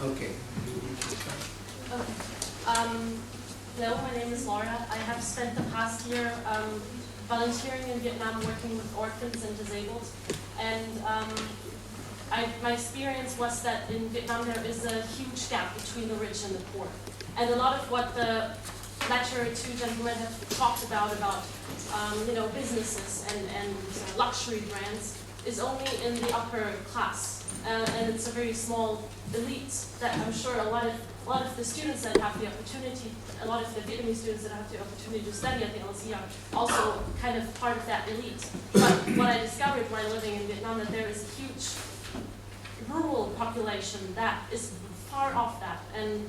Okay. Okay. Hello, my name is Laura. I have spent the past year volunteering in Vietnam working with orphans and disabled. And my experience was that in Vietnam there is a huge gap between the rich and the poor. And a lot of what the lecturer, two gentlemen have talked about businesses and luxury brands is only in the upper class. And it's a very small elite that I'm sure a lot of the students that have the opportunity, a lot of the Vietnamese students that have the opportunity to study at the LSE are also kind of part of that elite. But what I discovered while living in Vietnam, that there is a huge rural population that is far off that. And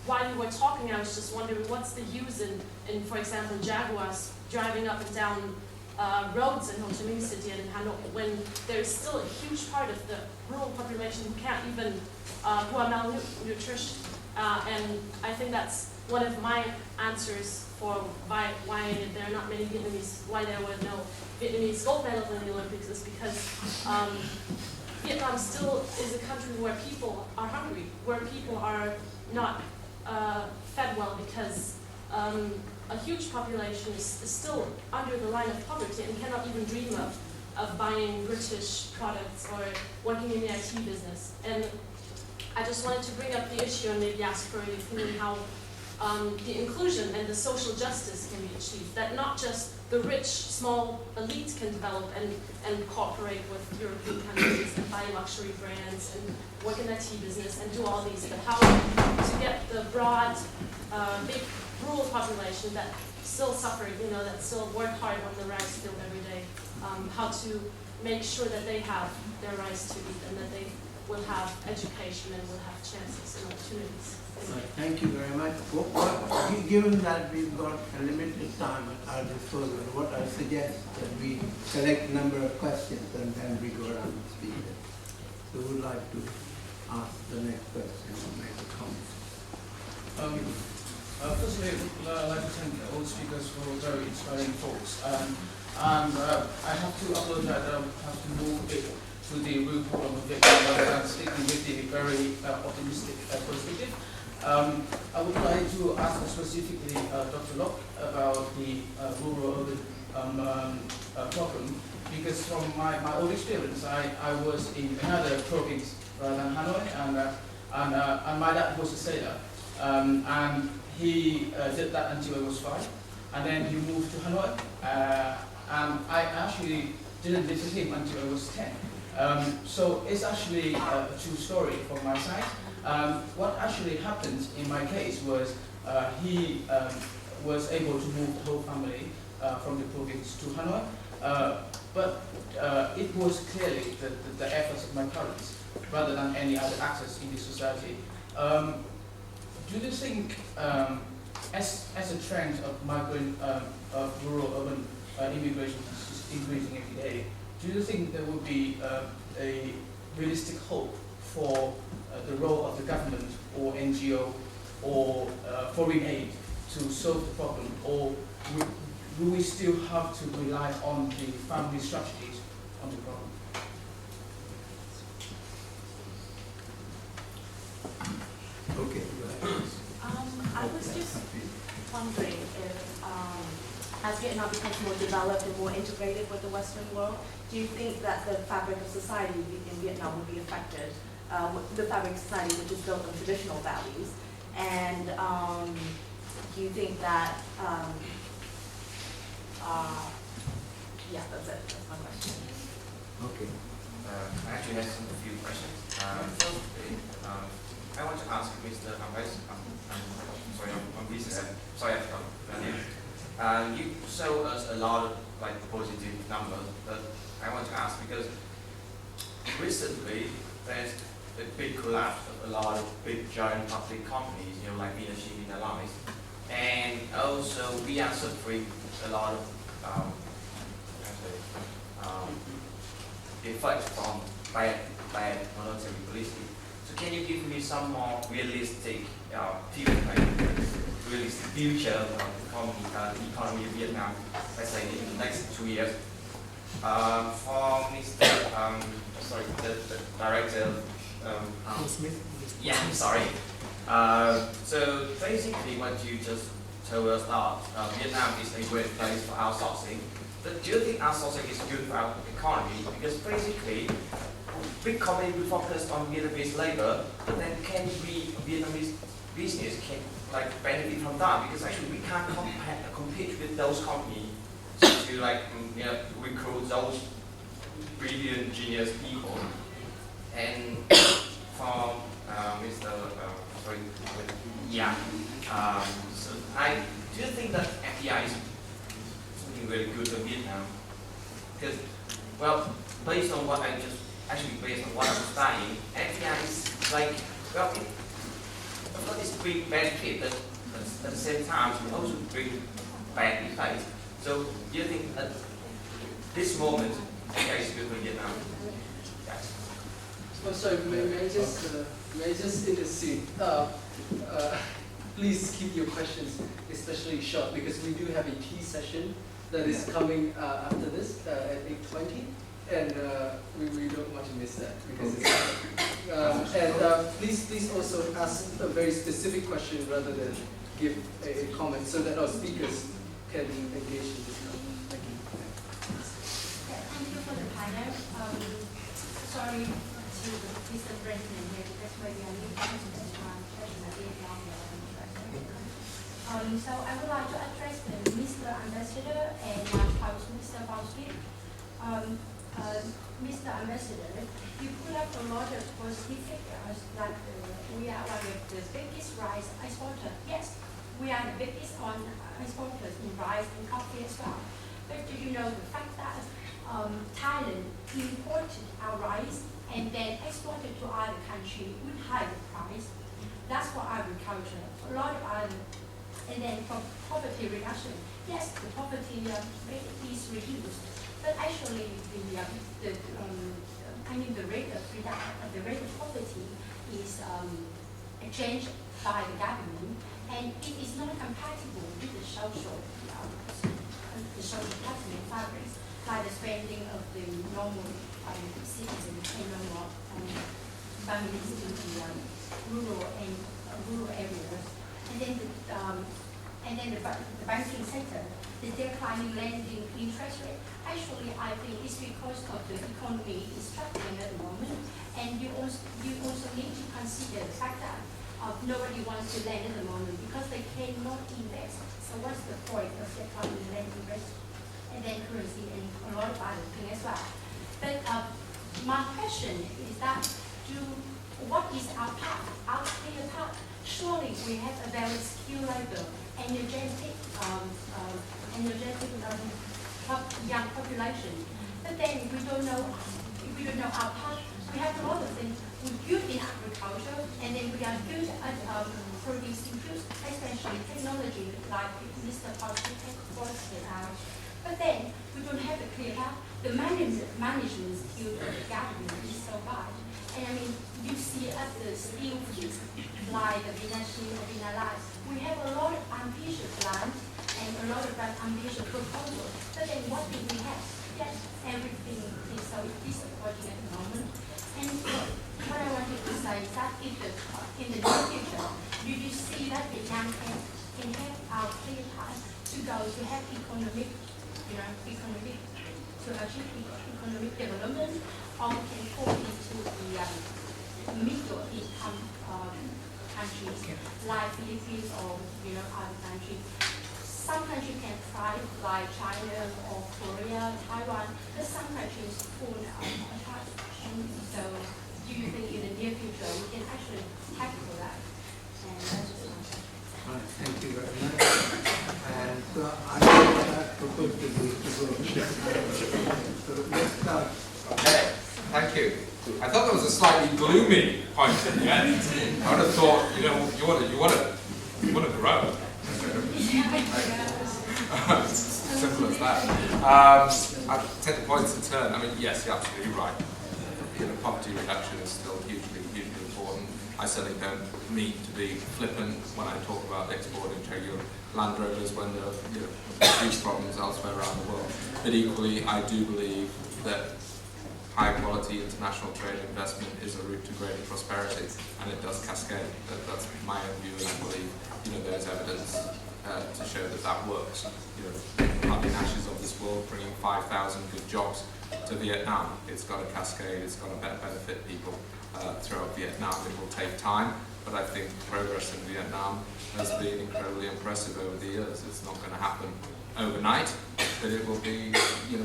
while you were talking, I was just wondering what's the use in for example, Jaguars driving up and down roads in Ho Chi Minh City and in Hanoi, when there is still a huge part of the rural population who can't even, who are malnutrition. And I think that's one of my answers for why there are not many Vietnamese, why there were no Vietnamese gold medals in the Olympics, is because Vietnam still is a country where people are hungry, where people are not fed well, because a huge population is still under the line of poverty and cannot even dream of buying British products or working in the IT business. And I just wanted to bring up the issue and maybe ask for your opinion how the inclusion and the social justice can be achieved. That not just the rich, small elite can develop and cooperate with European countries and buy luxury brands and work in the IT business and do all these, but how to get the broad, big rural population that still suffer, that still work hard on the rice field every day, how to make sure that they have their rice to eat and that they will have education and will have chances and opportunities. Thank you very much. Given that we've got a limited time at our disposal, what I suggest that we select a number of questions and then we go around and speak. So who would like to ask the next question or make a comment? Firstly, I'd like to thank all the speakers for very inspiring talks. And I have to apologize that I have to move a bit to the real problem of Vietnam rather than sticking with the very optimistic perspective. I would like to ask specifically Dr. Locke about the rural-urban problem, because from my own experience, I was in another province rather than Hanoi, and my dad was a sailor, and he did that until I was 5, and then he moved to Hanoi, and I actually didn't visit him until I was 10. So it's actually a true story from my side. What actually happened in my case was he was able to move the whole family from the province to Hanoi, but it was clearly the efforts of my parents rather than any other actors in the society. Do you think, as a trend of migrant, of rural-urban immigration is increasing every day, do you think there would be a realistic hope for the role of the government or NGO or foreign aid to solve the problem, or will we still have to rely on the family strategies on the problem? Okay. I was just wondering if, as Vietnam becomes more developed and more integrated with the Western world, do you think that the fabric of society in Vietnam would be affected? The fabric of society which is built on traditional values, and do you think that? Yeah, that's it. That's my question. Okay. I actually have a few questions. Firstly, I want to ask Mr. Ambais, I'm busy. Sorry, you show us a lot of positive numbers, but I want to ask because recently there's a big collapse of a lot of big giant public companies, like Vietnamese, and also we are suffering a lot of effects from bad monetary policy. So can you give me some more realistic realistic future of the economy of Vietnam, let's say in the next 2 years? For Mr. The director Yeah, I'm sorry. So basically what you just told us that Vietnam is a great place for outsourcing. But do you think outsourcing is good for our economy? Because basically, big company will focus on Vietnamese labor, but then can we Vietnamese business can like benefit from that? Because actually we can't compete with those companies to like recruit those brilliant genius people. And for Mr. Sorry, yeah. So do you think that FDI is something very good for Vietnam? Because, well, based on what I just based on what I'm studying, FDI is like, well, of course it's big benefit, but at the same time, it also bring bad effects. So do you think at this moment, FDI is good for Vietnam? Yes. Oh, sorry, may I just intercede? Please keep your questions especially short because we do have a tea session that is coming after this at 8:20, and we don't want to miss that because it's please also ask a very specific question rather than give a comment so that our speakers can engage in discussion. Thank you. Thank you for the panel. Sorry to Mr. President here because we are new to so I would like to address Mr. Ambassador and Mr. Faustin. Mr. Ambassador, you put up a lot of positive figures that we are one of the biggest rice exporters. Yes, we are the biggest exporters in rice and coffee as well. But do you know the fact that Thailand imported our rice and then exported to other countries with higher price? That's for agriculture. A lot of other. And then for poverty reduction, yes, the poverty rate is reduced, but actually the rate of poverty is changed by the government, and it is not compatible with the social development fabrics, like the spending of the normal citizens and normal families in the rural areas. And then the banking sector, the declining lending interest rate. Actually, I think it's because of the economy is struggling at the moment, and you also need to consider the fact that nobody wants to lend at the moment because they cannot invest. So what's the point of declining lending rate? And then currency and a lot of other things as well. But my question is that what is our path, our clear path? Surely we have a very skilled labor, energetic young population. But then we don't know our path. We have a lot of things. We're good in agriculture, and then we are good at producing goods, especially technology, like Mr. Patrick pointed out. But then we don't have a clear path. The management skill of the government is so bad. And I mean, you see at the steel fields, like the Vietnamese or Vietnamese, we have a lot of ambitious plans and a lot of ambitious proposals. But then what do we have? Yes, everything is so disappointing at the moment. And what I wanted to say is that in the near future, do you see that Vietnam can have our clear path to go to have economic to achieve economic development, or can fall into the middle income countries like Philippines or other countries. Some countries can thrive like China or Korea, Taiwan, but some countries fall apart. So do you think in the near future we can actually tackle that? And that's just my question. Thank you very much. And so I propose to go. So let's start. Okay, thank you. I thought that was a slightly gloomy point at the end. I would have thought, you want to grow. Simple as that. I take the points in turn. I mean, yes, you're absolutely right. Poverty reduction is still hugely important. I certainly don't mean to be flippant when I talk about exporting your Land Rovers when there are huge problems elsewhere around the world. But equally, I do believe that high quality international trade investment is a route to greater prosperity, and it does cascade. That's my own view, and I believe there's evidence to show that works. Harvey Nash's of this world bringing 5,000 good jobs to Vietnam. It's got to cascade. It's got to benefit people throughout Vietnam. It will take time, but I think progress in Vietnam has been incredibly impressive over the years. It's not going to happen overnight, but it will be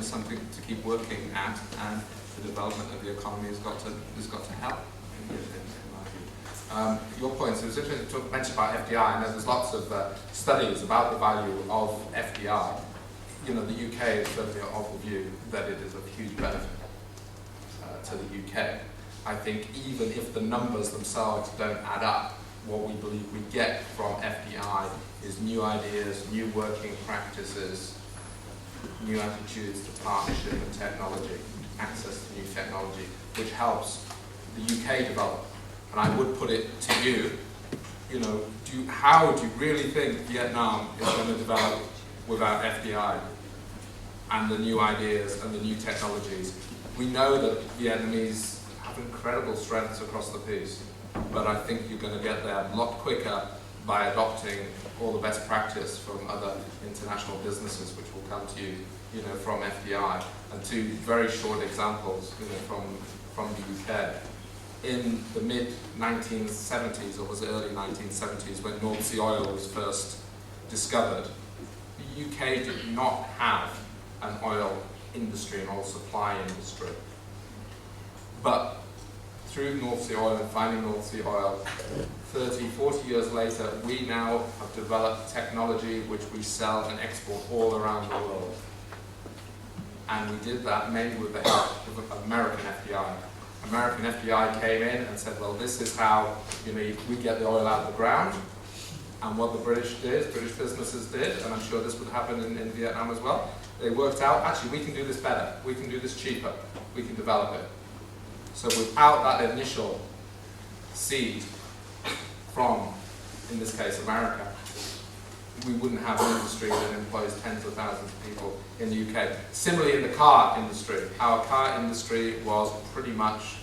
something to keep working at, and the development of the economy has got to help. In my view. Your points. It was interesting to mention about FDI. I know there's lots of studies about the value of FDI. The UK is certainly of the view that it is of huge benefit to the UK. I think even if the numbers themselves don't add up, what we believe we get from FDI is new ideas, new working practices, new attitudes to partnership and technology, access to new technology, which helps the UK develop. And I would put it to you, how do you really think Vietnam is going to develop without FDI and the new ideas and the new technologies? We know that Vietnamese have incredible strengths across the piece, but I think you're going to get there a lot quicker by adopting all the best practice from other international businesses, which will come to you, from FDI. And two very short examples, from the UK. In the mid-1970s, or was it early 1970s, when North Sea oil was first discovered, the UK did not have an oil industry, an oil supply industry. But through North Sea oil and finding North Sea oil, 30, 40 years later, we now have developed technology which we sell and export all around the world. And we did that mainly with the help of American FDI. American FDI came in and said, well, this is how we get the oil out of the ground. And what the British businesses did, and I'm sure this would happen in Vietnam as well, they worked out, actually, we can do this better. We can do this cheaper. We can develop it. So without that initial seed from, in this case, America, we wouldn't have an industry that employs tens of thousands of people in the UK. Similarly, in the car industry, our car industry was pretty much,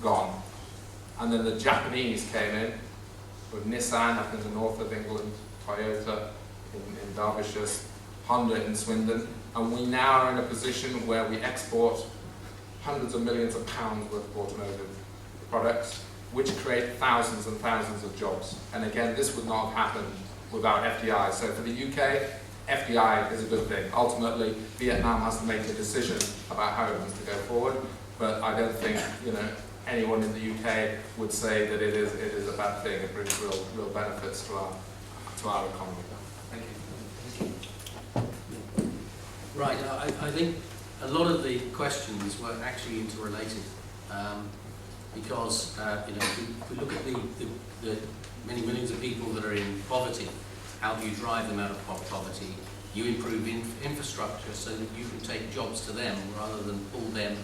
gone. And then the Japanese came in with Nissan up in the north of England, Toyota in Derbyshire, Honda in Swindon, and we now are in a position where we export hundreds of millions of pounds worth of automotive products, which create thousands and thousands of jobs. And again, this would not have happened without FDI. So for the UK, FDI is a good thing. Ultimately, Vietnam has to make a decision about how it wants to go forward, but I don't think anyone in the UK would say that it is a bad thing. It brings real benefits to our economy. Thank you. Right, I think a lot of the questions were actually interrelated, because if we look at the many millions of people that are in poverty, how do you drive them out of poverty? You improve infrastructure so that you can take jobs to them rather than pull them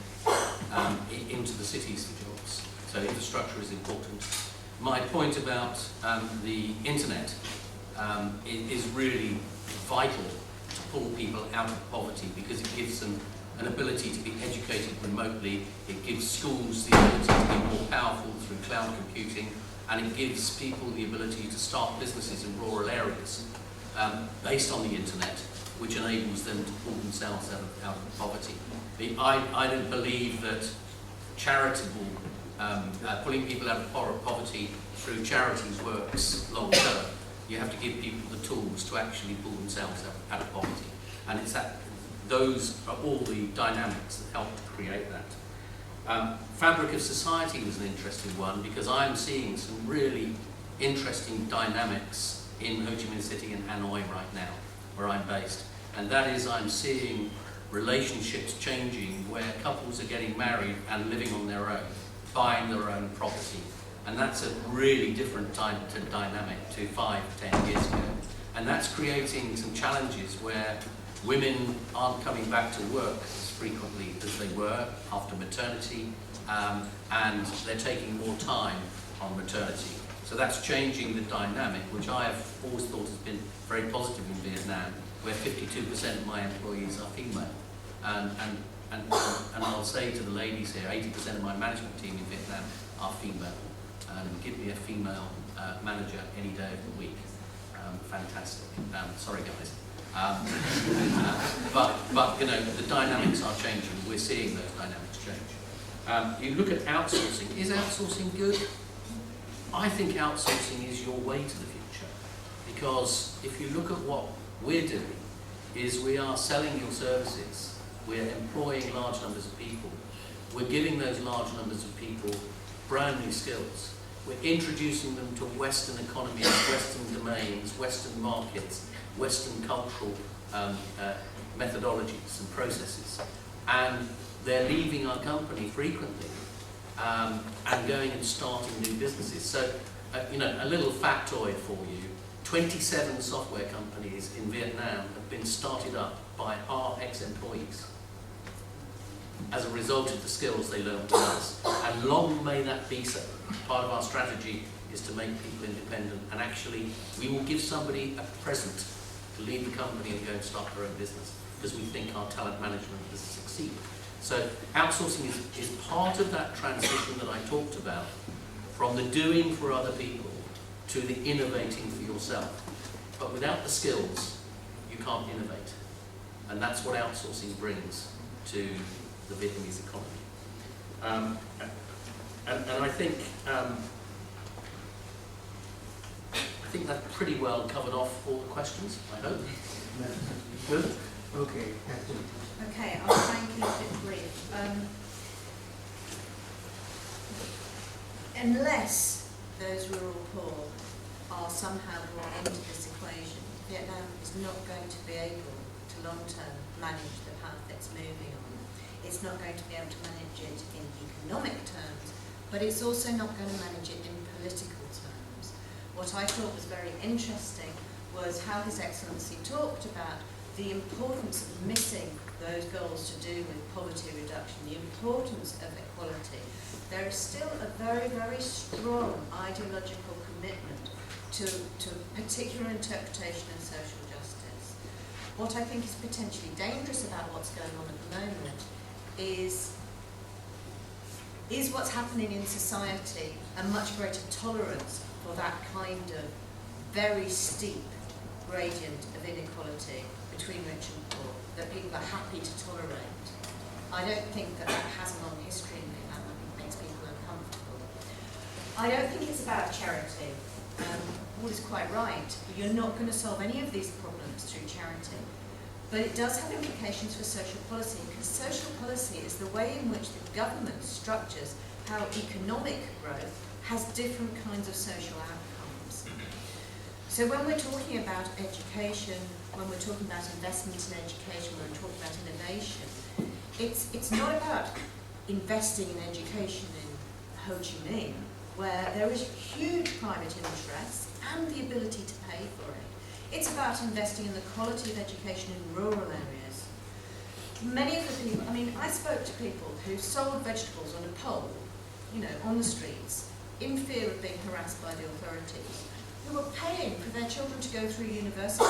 into the cities for jobs. So infrastructure is important. My point about the internet is really vital to pull people out of poverty, because it gives them an ability to be educated remotely. It gives schools the ability to be more powerful through cloud computing, and it gives people the ability to start businesses in rural areas based on the internet, which enables them to pull themselves out of poverty. I don't believe that charitable, pulling people out of poverty through charities works long term. You have to give people the tools to actually pull themselves out of poverty. And it's those are all the dynamics that help to create that. Fabric of society was an interesting one, because I'm seeing some really interesting dynamics in Ho Chi Minh City and Hanoi right now, where I'm based. And that is, I'm seeing relationships changing where couples are getting married and living on their own, buying their own property. And that's a really different dynamic to 5-10 years ago. And that's creating some challenges where women aren't coming back to work as frequently as they were after maternity, and they're taking more time on maternity. So that's changing the dynamic, which I have always thought has been very positive in Vietnam, where 52% of my employees are female. And and I'll say to the ladies here, 80% of my management team in Vietnam are female. Give me a female manager any day of the week. Fantastic. Sorry guys. But you know, the dynamics are changing. We're seeing those dynamics change. You look at outsourcing. Is outsourcing good? I think outsourcing is your way to the future, because if you look at what we're doing, is we are selling your services, we're employing large numbers of people, we're giving those large numbers of people brand new skills, we're introducing them to Western economies, Western domains, Western markets, Western cultural methodologies and processes, and they're leaving our company frequently and going and starting new businesses. So, you know, a little factoid for you, 27 software companies in Vietnam have been started up by our ex-employees as a result of the skills they learned with us. And long may that be so. Part of our strategy is to make people independent, and actually we will give somebody a present to leave the company and go and start their own business, because we think our talent management has succeeded. So outsourcing is part of that transition that I talked about, from the doing for other people to the innovating for yourself. But without the skills, you can't innovate. And that's what outsourcing brings to the Vietnamese economy. And I think that pretty well covered off all the questions, I hope. Good? Okay, thank you. Okay, I'll try and keep it brief. Unless those rural poor are somehow brought into this equation, Vietnam is not going to be able to long-term manage the path it's moving on. It's not going to be able to manage it in economic terms, but it's also not going to manage it in political terms. What I thought was very interesting was how His Excellency talked about the importance of missing those goals to do with poverty reduction, the importance of equality. There is still a very, very strong ideological commitment to particular interpretation of social justice. What I think is potentially dangerous about what's going on at the moment is what's happening in society a much greater tolerance for that kind of very steep gradient of inequality between rich and poor that people are happy to tolerate. I don't think that has a long history in Vietnam. I think it makes people uncomfortable. I don't think it's about charity. Paul is quite right. You're not going to solve any of these problems through charity. But it does have implications for social policy, because social policy is the way in which the government structures how economic growth has different kinds of social outcomes. So when we're talking about education, when we're talking about investment in education, when we're talking about innovation, it's not about investing in education in Ho Chi Minh, where there is huge private interest and the ability to pay for it. It's about investing in the quality of education in rural areas. Many of the people, I mean, I spoke to people who sold vegetables on a pole, you know, on the streets, in fear of being harassed by the authorities, who were paying for their children to go through university.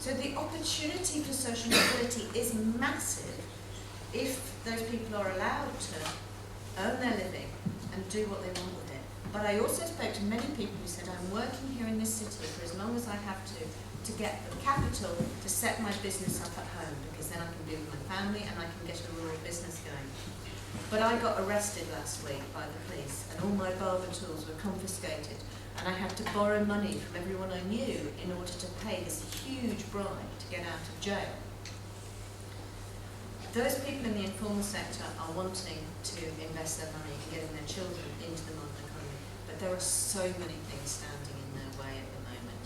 So the opportunity for social mobility is massive if those people are allowed to earn their living and do what they want with it. But I also spoke to many people who said, I'm working here in this city for as long as I have to get the capital to set my business up at home, because then I can be with my family and I can get a rural business going. But I got arrested last week by the police, and all my barber tools were confiscated, and I had to borrow money from everyone I knew in order to pay this huge bribe to get out of jail. Those people in the informal sector are wanting to invest their money and getting their children into the modern economy, but there are so many things standing in their way at the moment.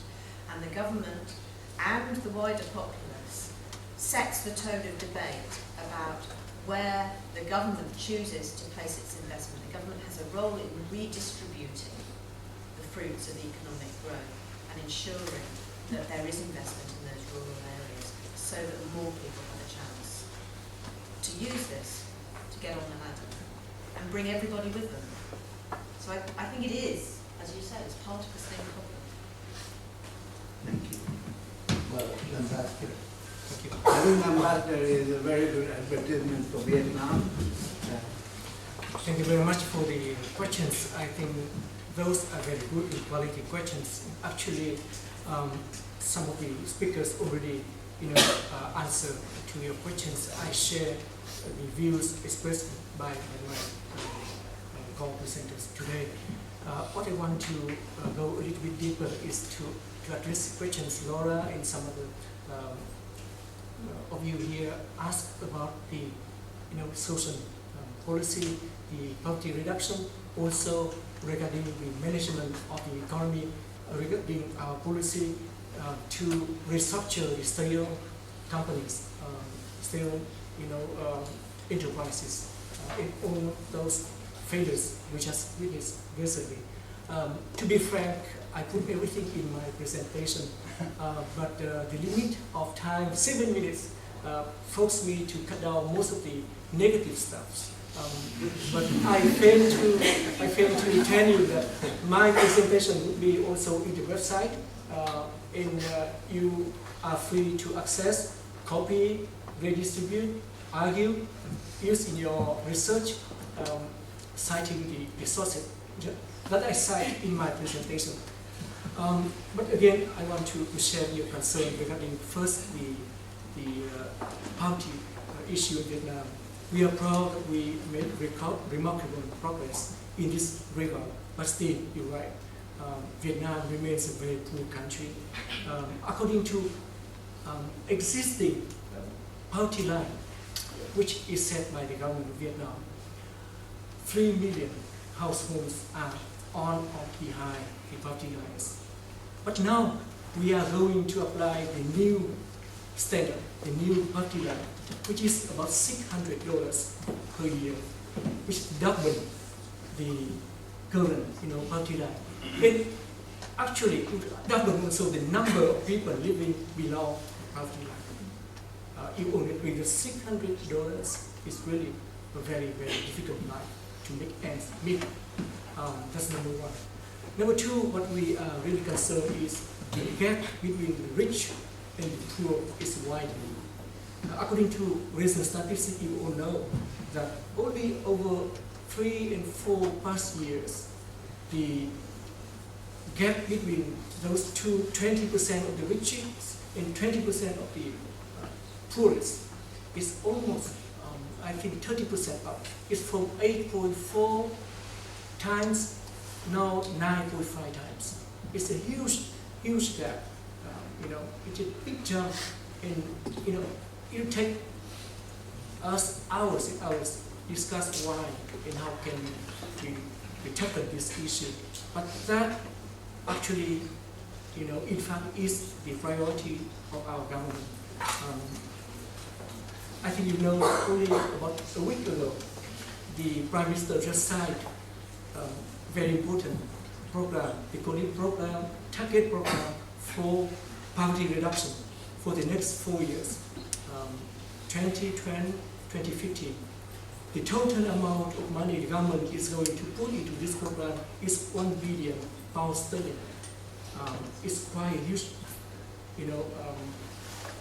And the government and the wider populace sets the tone of debate about where the government chooses to place its investment. The government has a role in redistributing the fruits of economic growth and ensuring that there is investment in those rural areas so that more people have a chance to use this to get on the ladder and bring everybody with them. So I think it is, as you said, it's part of the same problem. Thank you. Well, Ambassador. Thank you. Having an ambassador is a very good advertisement for Vietnam. Thank you very much for the questions. I think those are very good quality questions. Actually, some of the speakers already, answer to your questions. I share the views expressed by my co-presenters today. What I want to go a little bit deeper is to address questions Laura and some of the of you here asked about the social policy, the poverty reduction, also regarding the management of the economy, regarding our policy to restructure the steel companies, steel enterprises, in all those failures we just witnessed recently. To be frank, I put everything in my presentation, but the limit of time, 7 minutes, forced me to cut down most of the negative stuff. But I failed to tell you that my presentation would be also in the website, and you are free to access, copy, redistribute, argue, use in your research, citing the sources that I cite in my presentation. But again, I want to share your concern regarding first the poverty issue in Vietnam. We are proud that we made remarkable progress in this regard, but still, you're right. Vietnam remains a very poor country. According to existing poverty line, which is set by the government of Vietnam, 3 million households are on or behind the poverty lines. But now we are going to apply the new standard, the new poverty line, which is about $600 per year, which double the current poverty line. And actually, double also the number of people living below poverty line. You only with the $600 is really a very, very difficult life to make ends meet. That's number one. Number two, what we are really concerned is the gap between the rich and the poor is widening. According to recent statistics, you all know that only over 3 and 4 past years, the gap between those two, 20% of the richest and 20% of the poorest, is almost, I think, 30% up. It's from 8.4 times, now 9.5 times. It's a huge gap. It's a big jump, and it take us hours and hours discuss why and how can we tackle this issue. But that actually, in fact, is the priority of our government. I think only about a week ago, the Prime Minister just signed a very important program, the COLIP program, target program for poverty reduction for the next 4 years, 2020, 2015. The total amount of money the government is going to put into this program is £1 billion. It's quite a huge,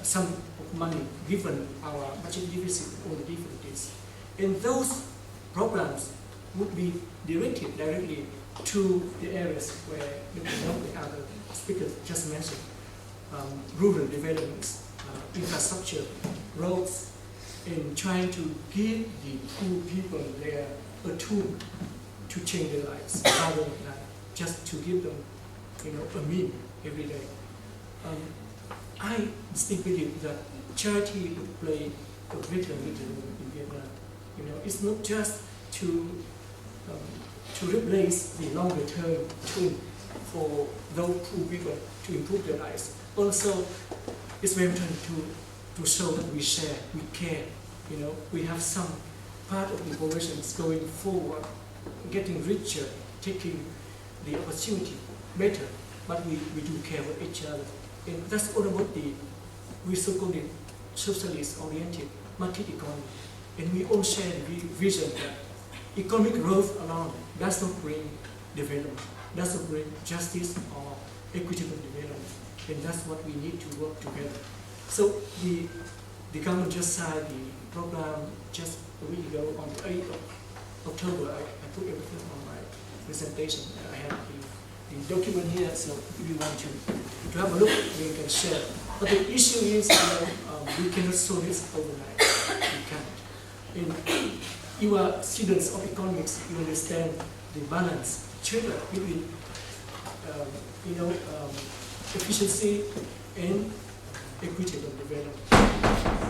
sum of money given our budget deficit or the difficulties. And those programs would be directed directly to the areas where the other speakers just mentioned, rural developments, infrastructure, roads, and trying to give the poor people there a tool to change their lives, rather than just to give them, a meal every day. I still believe that charity would play a greater role in Vietnam. It's not just to replace the longer term tool for those poor people to improve their lives. Also, it's very important to show that we share, we care. We have some part of the population is going forward, getting richer, taking the opportunity better, but we do care for each other. And that's all about we so-called socialist-oriented market economy. And we all share the vision that economic growth alone does not bring development, does not bring justice or equitable development. And that's what we need to work together. So the government just signed the program just a week ago on the 8th of October. I put everything on my presentation. I have the document here, so if you want to have a look, you can share. But the issue is, we cannot solve this overnight. We can't. You are students of economics, you understand the balance, trade-off between, efficiency and equitable development.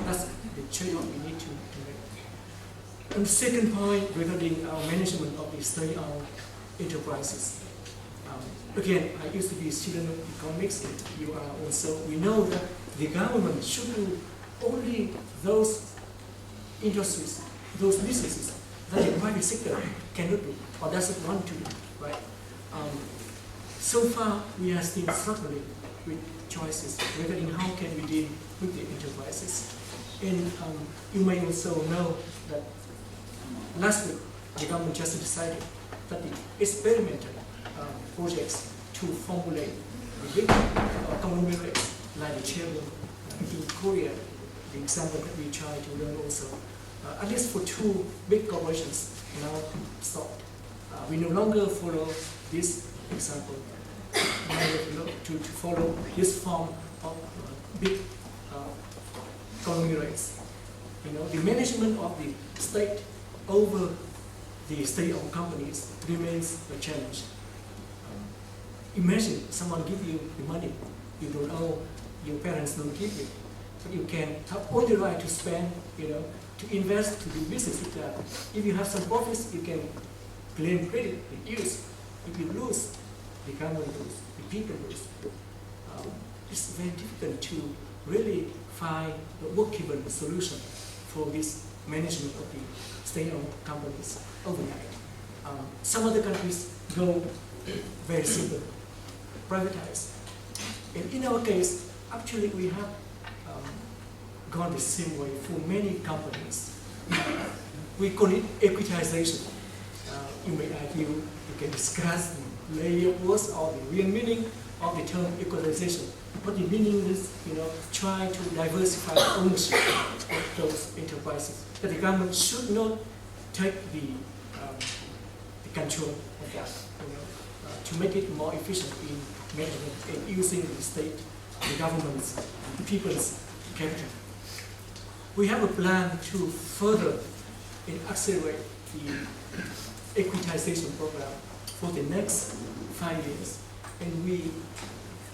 That's the trade-off we need to make. And the second point regarding our management of the state-owned enterprises. Again, I used to be a student of economics, and you are also. We know that the government should do only those industries, those businesses that the private sector cannot do or doesn't want to do, right? So far, we are still struggling with choices regarding how can we deal with the enterprises. And you may also know that last week, the government just decided that the experimental projects to formulate the big conglomerates like the Chevron in Korea, the example that we try to learn also, at least for two big corporations now stopped. We no longer follow this example, to follow this form of big conglomerates. The management of the state over the state-owned companies remains a challenge. Imagine someone give you the money, you don't owe, your parents don't give you, but you can have all the right to spend, to invest, to do business with that. If you have some profits, you can claim credit, use. If you lose, the government lose, the people lose. It's very difficult to really find a workable solution for this management of the state-owned companies overnight. Some other countries go very simple, privatize. And in our case, actually we have gone the same way for many companies. We call it equitization. You may argue, you can discuss the layer of words or the real meaning of the term equalization. But the meaning is, try to diversify the ownership of those enterprises. That the government should not take the control of that, to make it more efficient in management and using the state, the government's, the people's capital. We have a plan to further and accelerate the equitization program for the next 5 years. And we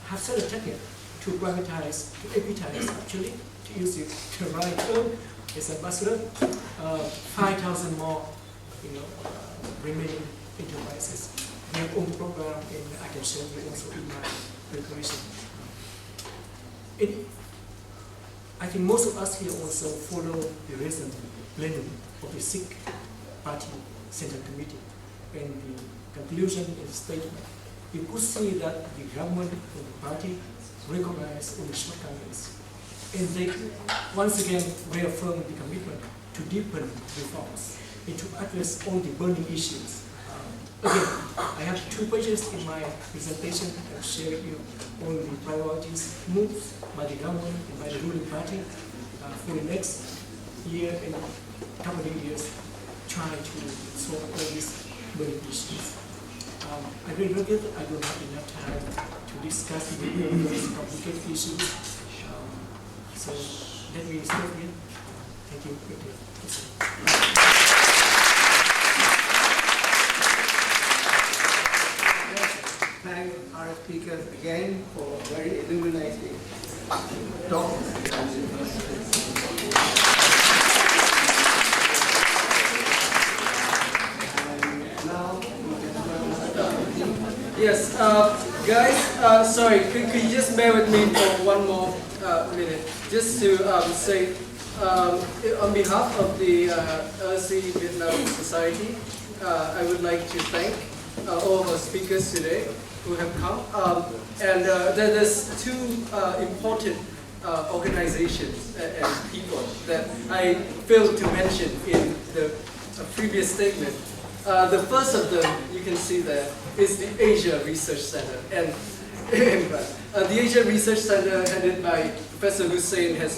have set a target to privatize, to equitize actually, to use the right term as a buzzword, 5,000 more remaining enterprises. We have own program, and I can show you also in my preparation. I think most of us here also follow the recent plenum of the Sikh Party Central Committee, and the conclusion in the statement. You could see that the government and the party recognize all the shortcomings, and they once again reaffirm the commitment to deepen reforms and to address all the burning issues. Again, I have 2 pages in my presentation. I'll share with you all the priorities moves by the government and by the ruling party for the next year and couple of years, try to solve all these burning issues. I really regret that I don't have enough time to discuss the those complicated issues. So let me stop here. Thank you. Thank our speakers again for very illuminating talks. Yes, guys, sorry, could you just bear with me for one more minute? Just to say, on behalf of the LSE Vietnam Society, I would like to thank all of our speakers today who have come. And there's 2 important organizations and people that I failed to mention in the previous statement. The first of them, you can see there, is the Asia Research Center. And the Asia Research Center, headed by Professor Hussain has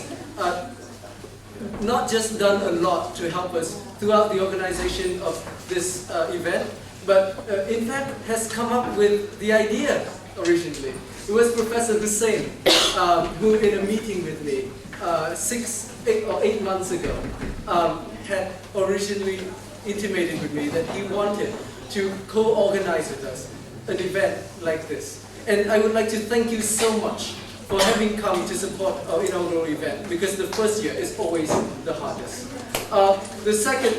not just done a lot to help us throughout the organization of this event, but in fact has come up with the idea originally. It was Professor Hussain who, in a meeting with me 8 months ago, had originally intimated with me that he wanted to co-organize with us an event like this. And I would like to thank you so much for having come to support our inaugural event, because the first year is always the hardest. The second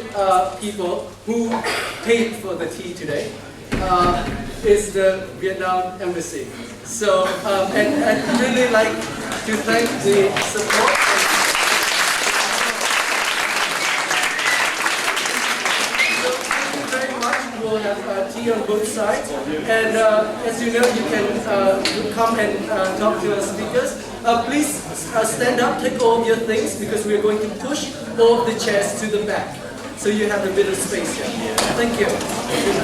people who paid for the tea today is the Vietnam Embassy. So, and I'd really like to thank the support. So thank you very much. We'll have tea on both sides. And as you know, you can come and talk to our speakers. Please stand up, take all of your things, because we're going to push all of the chairs to the back. So you have a bit of space here. Thank you.